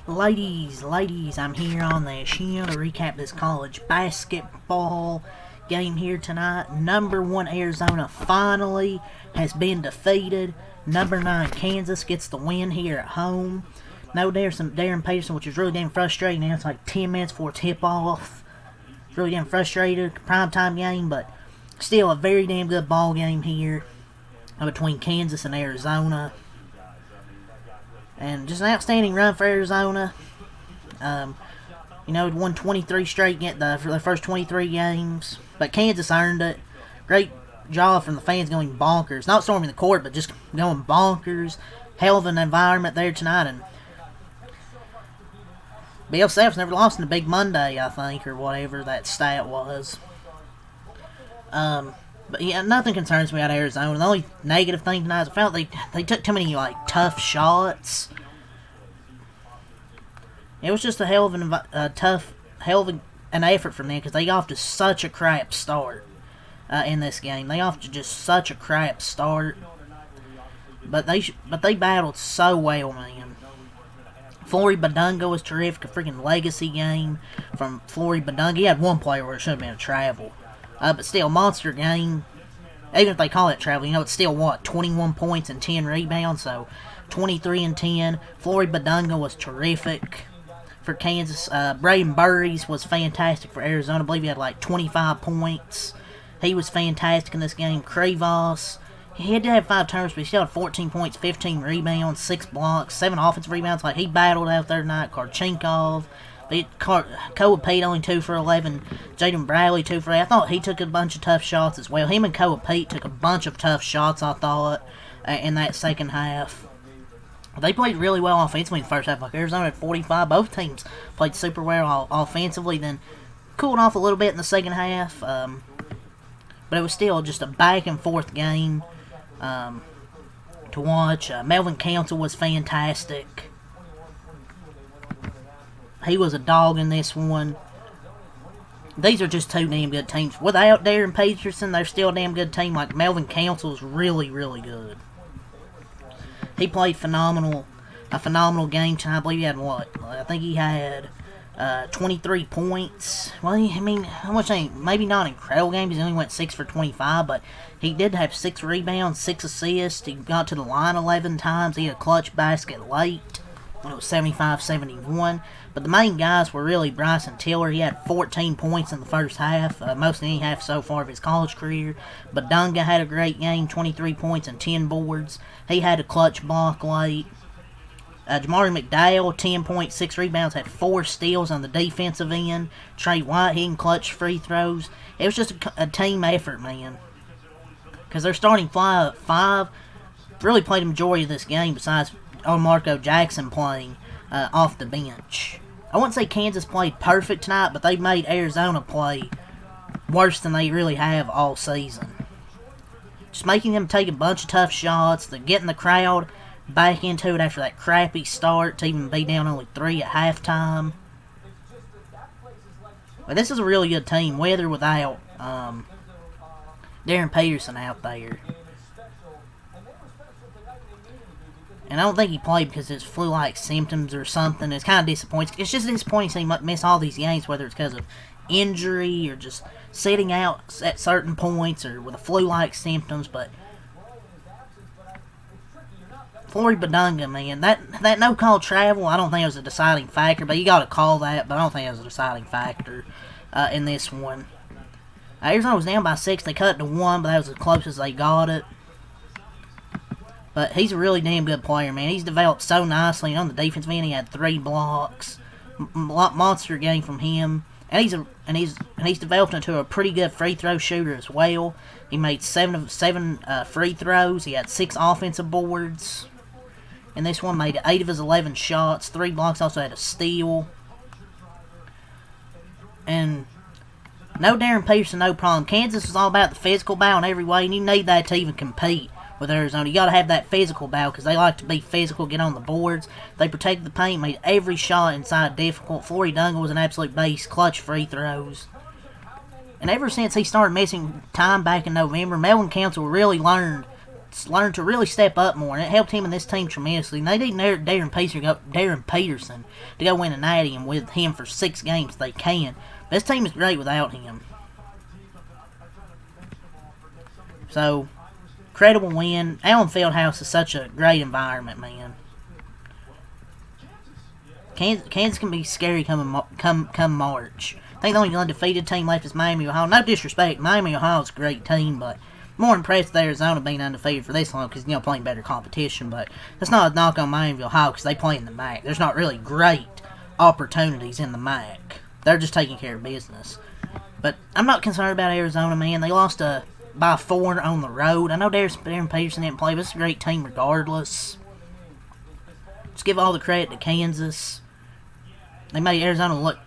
Ladies, I'm here on the show to recap this college basketball game here tonight. Number 1 Arizona finally has been defeated. Number 9 Kansas gets the win here at home. No, there's some Darren Peterson, which is really damn frustrating. Now it's like 10 minutes before tip-off. It's really damn frustrated. Primetime game, but still a very damn good ball game here between Kansas and Arizona. And just an outstanding run for Arizona. Won 23 straight for the first 23 games. But Kansas earned it. Great job from the fans going bonkers. Not storming the court, but just going bonkers. Hell of an environment there tonight. And Bill Self's never lost in a Big Monday, I think, or whatever that stat was. But yeah, nothing concerns me about Arizona. The only negative thing tonight is I felt they took too many tough shots. It was just a hell of an effort from them because they got off to such a crap start in this game. They off to just such a crap start, but they battled so well, man. Flory Badunga was terrific. A freaking legacy game from Flory Badunga. He had one player where it should have been a travel. But still, monster game. Even if they call it travel, it's still 21 points and 10 rebounds, so 23 and 10. Flory Badunga was terrific for Kansas. Braden Burries was fantastic for Arizona. I believe he had 25 points. He was fantastic in this game. Krivos, he did have 5 turnovers, but he still had 14 points, 15 rebounds, 6 blocks, 7 offensive rebounds. He battled out there tonight. Karchinkov. Koa-Pete only 2 for 11. Jaden Bradley 2 for 8. I thought he took a bunch of tough shots as well. Him and Koa-Pete took a bunch of tough shots, I thought, in that second half. They played really well offensively in the first half. Arizona had 45. Both teams played super well offensively. Then cooled off a little bit in the second half. But it was still just a back-and-forth game to watch. Melvin Council was fantastic. He was a dog in this one. These are just 2 damn good teams. Without Darren Peterson, they're still a damn good team. Melvin Council's really, really good. He played a phenomenal game tonight. I believe he had I think he had 23 points. Well, how much? Maybe not an incredible game. He only went 6 for 25, but he did have 6 rebounds, 6 assists. He got to the line 11 times. He had a clutch basket late when it was 75-71. But the main guys were really Bryson Tiller. He had 14 points in the first half, most of any half so far of his college career. Badunga had a great game, 23 points and 10 boards. He had a clutch block late. Jamari McDowell, 10 points, 6 rebounds, had 4 steals on the defensive end. Trey White hitting clutch free throws. It was just a team effort, man. Because their starting five really played the majority of this game besides Marco Jackson playing off the bench. I wouldn't say Kansas played perfect tonight, but they made Arizona play worse than they really have all season. Just making them take a bunch of tough shots, getting the crowd back into it after that crappy start to even be down only 3 at halftime. But this is a really good team, with or without Darren Peterson out there. And I don't think he played because it's flu-like symptoms or something. It's kind of disappointing. It's just disappointing to see him miss all these games, whether it's because of injury or just sitting out at certain points or with the flu-like symptoms. But Flory Badunga, man, that no-call travel, I don't think it was a deciding factor. But you got to call that, but I don't think it was a deciding factor in this one. Arizona was down by 6. They cut it to 1, but that was as close as they got it. But he's a really damn good player, man. He's developed so nicely. On the defensive end, he had 3 blocks. Monster game from him. And he's developed into a pretty good free throw shooter as well. He made 7 free throws. He had 6 offensive boards. And this one made 8 of his 11 shots. 3 blocks. Also had a steal. And no Darren Peterson, no problem. Kansas is all about the physical battle in every way, and you need that to even compete with Arizona. You got to have that physical battle because they like to be physical, get on the boards. They protected the paint, made every shot inside difficult. Flory Badunga was an absolute beast, clutch free throws. And ever since he started missing time back in November, Melvin Council really learned learned to really step up more, and it helped him and this team tremendously. And they need Darren Peterson to go win a natty, and with him for 6 games they can. But this team is great without him. So, credible win. Allen Fieldhouse is such a great environment, man. Kansas can be scary come March. I think the only undefeated team left is Miami, Ohio. No disrespect, Miami, Ohio is a great team, but more impressed with Arizona being undefeated for this long because, playing better competition. But that's not a knock on Miami, Ohio because they play in the MAC. There's not really great opportunities in the MAC. They're just taking care of business. But I'm not concerned about Arizona, man. They lost by 4 on the road. I know Darren Peterson didn't play, but it's a great team regardless. Just give all the credit to Kansas. They made Arizona look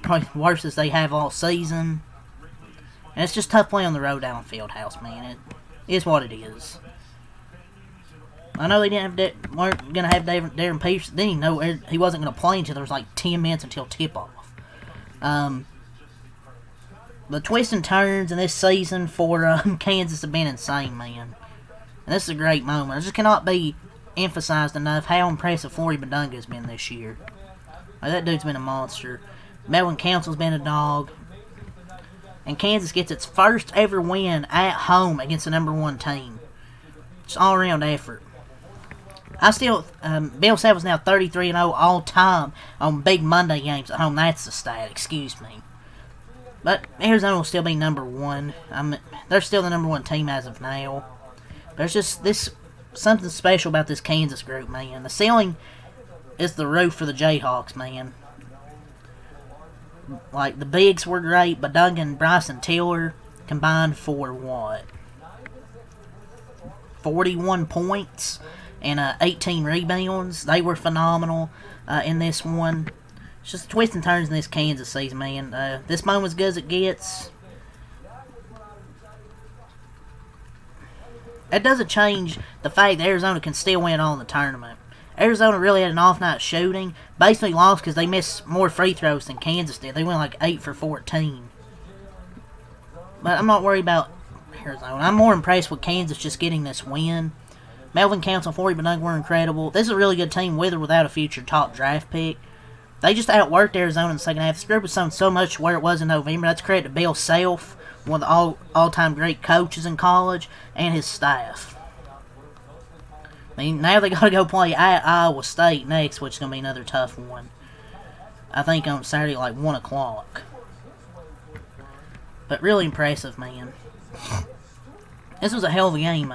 probably worse as they have all season. And it's just tough play on the road down Fieldhouse, man. It is what it is. I know they weren't going to have Darren Peterson. They didn't know he wasn't going to play until there was like 10 minutes until tip-off. The twists and turns in this season for Kansas have been insane, man. And this is a great moment. It just cannot be emphasized enough how impressive Flory Badunga has been this year. Like, that dude's been a monster. Melvin Council's been a dog. And Kansas gets its first ever win at home against the number 1 team. Just all-around effort. Bill Self is now 33-0 all-time on big Monday games at home. That's the stat, excuse me. But Arizona will still be number 1. They're still the number 1 team as of now. There's just something special about this Kansas group, man. The ceiling is the roof for the Jayhawks, man. Like, the bigs were great, but Duncan, Bryson Tiller combined for what? 41 points and 18 rebounds. They were phenomenal in this one. It's just twists and turns in this Kansas season, man. This moment as good as it gets. It doesn't change the fact that Arizona can still win all in the tournament. Arizona really had an off night shooting. Basically lost because they missed more free throws than Kansas did. They went like 8 for 14. But I'm not worried about Arizona. I'm more impressed with Kansas just getting this win. Melvin Council and Flory Badunga were incredible. This is a really good team with or without a future top draft pick. They just outworked Arizona in the second half. This group was so much where it was in November. That's credit to Bill Self, one of the all-time great coaches in college, and his staff. I mean, now they got to go play at Iowa State next, which is going to be another tough one. I think on Saturday at like 1 o'clock. But really impressive, man. This was a hell of a game.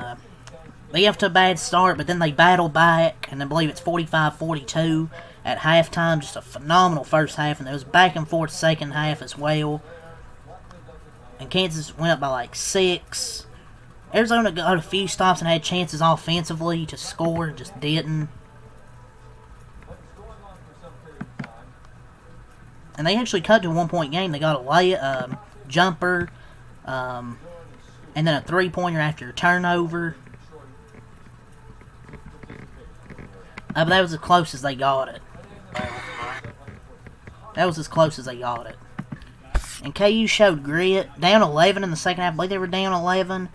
They have to a bad start, but then they battled back, and I believe it's 45-42 at halftime. Just a phenomenal first half, and there was back and forth second half as well. And Kansas went up by like 6. Arizona got a few stops and had chances offensively to score, just didn't. And they actually cut to a 1-point game. They got a jumper, and then a 3-pointer after a turnover. But that was as close as they got it. That was as close as they got it. And KU showed grit. Down 11 in the second half. I believe they were down 11.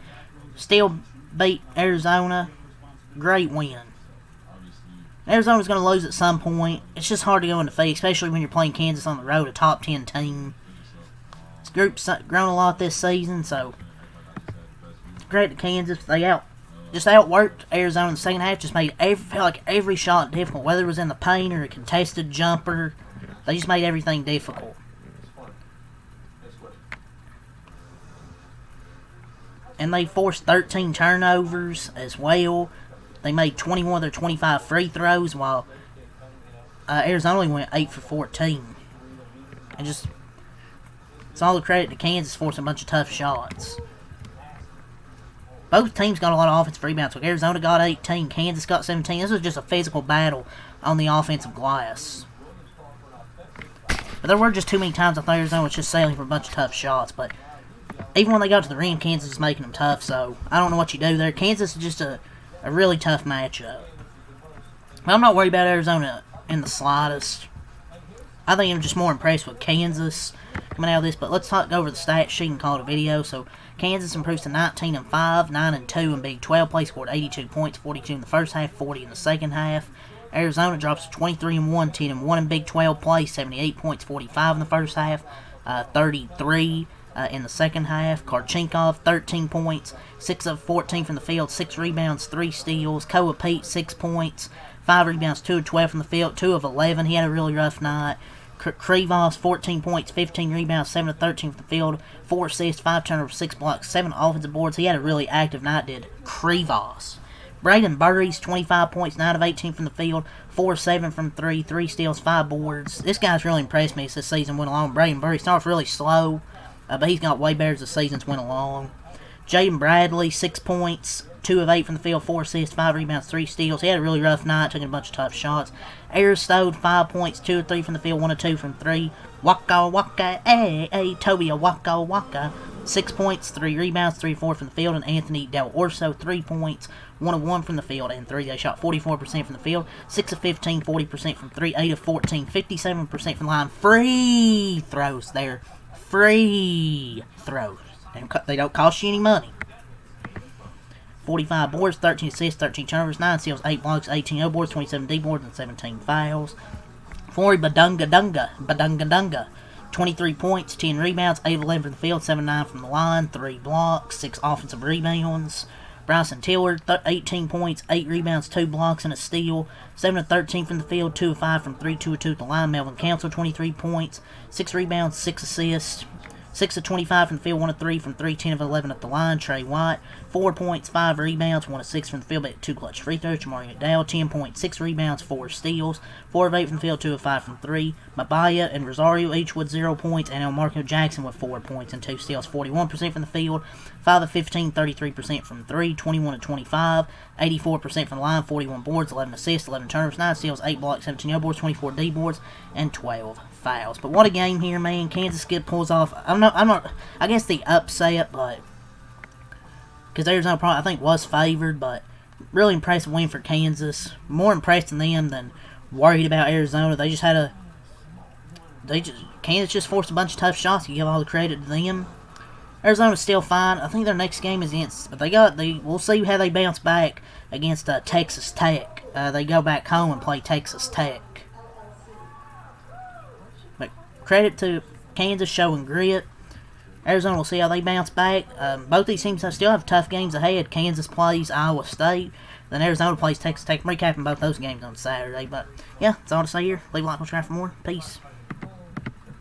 Still beat Arizona. Great win. Arizona's going to lose at some point. It's just hard to go undefeated, especially when you're playing Kansas on the road, a top 10 team. This group's grown a lot this season, so great to Kansas. They outworked Arizona in the second half. Just felt like every shot difficult, whether it was in the paint or a contested jumper. They just made everything difficult. And they forced 13 turnovers as well. They made 21 of their 25 free throws, while Arizona only went 8 for 14. And just, it's all the credit to Kansas forcing a bunch of tough shots. Both teams got a lot of offensive rebounds. So Arizona got 18, Kansas got 17. This was just a physical battle on the offensive glass. But there were just too many times I thought Arizona was just sailing for a bunch of tough shots. But even when they got to the rim, Kansas was making them tough. So I don't know what you do there. Kansas is just a really tough matchup. But I'm not worried about Arizona in the slightest. I think I'm just more impressed with Kansas coming out of this. But let's go over the stat sheet and call it a video. So Kansas improves to 19-5, 9-2 in Big 12 play. Scored 82 points, 42 in the first half, 40 in the second half. Arizona drops to 23-1, 10-1 in Big 12 play. 78 points, 45 in the first half, 33 in the second half. Karchinkov, 13 points, 6 of 14 from the field, 6 rebounds, 3 steals. Koa Pete, 6 points, 5 rebounds, 2 of 12 from the field, 2 of 11. He had a really rough night. Krivos, 14 points, 15 rebounds, 7 of 13 from the field, 4 assists, 5 turnovers, 6 blocks, 7 offensive boards. He had a really active night, did Krivos. Braden Burries, 25 points, 9 of 18 from the field, 4 of 7 from 3, 3 steals, 5 boards. This guy's really impressed me as this season went along. Braden Burries starts really slow, but he's got way better as the seasons went along. Jaden Bradley, 6 points, 2 of 8 from the field, 4 assists, 5 rebounds, 3 steals. He had a really rough night, took a bunch of tough shots. Aristode, 5 points, 2 of 3 from the field, 1 of 2 from 3. Waka Waka, Tobia Waka Waka, 6 points, 3 rebounds, 3 of 4 from the field. And Anthony Del Orso, 3 points, 1 of 1 from the field, and 3. They shot 44% from the field, 6 of 15, 40% from 3, 8 of 14, 57% from the line. Free throws there. Free throws. They don't cost you any money. 45 boards, 13 assists, 13 turnovers, 9 steals, 8 blocks, 18 O-boards, 27 D-boards, and 17 fouls. Flory Badunga, 23 points, 10 rebounds, 8 of 11 from the field, 7-9 from the line, 3 blocks, 6 offensive rebounds. Bryson Tillard, 18 points, 8 rebounds, 2 blocks, and a steal. 7 of 13 from the field, 2 of 5 from 3, 2 of 2 at the line. Melvin Council, 23 points, 6 rebounds, 6 assists. 6 of 25 from the field, 1 of 3 from 3, 10 of 11 at the line. Trey White, 4 points, 5 rebounds, 1 of 6 from the field, but 2 clutch free throws. Jamari McDowell, 10 points, 6 rebounds, 4 steals, 4 of 8 from the field, 2 of 5 from 3. Mabaya and Rosario each with 0 points, and Elmarco Jackson with 4 points and 2 steals. 41% from the field, 5 of 15, 33% from 3, 21 of 25, 84% from the line, 41 boards, 11 assists, 11 turnovers, 9 steals, 8 blocks, 17 O-boards, 24 D-boards, and 12 fouls. But what a game here, man. Kansas pulls off, I guess the upset, but because Arizona probably, I think, was favored, but really impressive win for Kansas. More impressed in them than worried about Arizona. Kansas just forced a bunch of tough shots. You give all the credit to them. Arizona's still fine. I think their next game is against, but we'll see how they bounce back against Texas Tech. They go back home and play Texas Tech. But credit to Kansas showing grit. Arizona will see how they bounce back. Both these teams still have tough games ahead. Kansas plays Iowa State. Then Arizona plays Texas Tech. I'm recapping both those games on Saturday. But, yeah, that's all to say here. Leave a like and subscribe for more. Peace.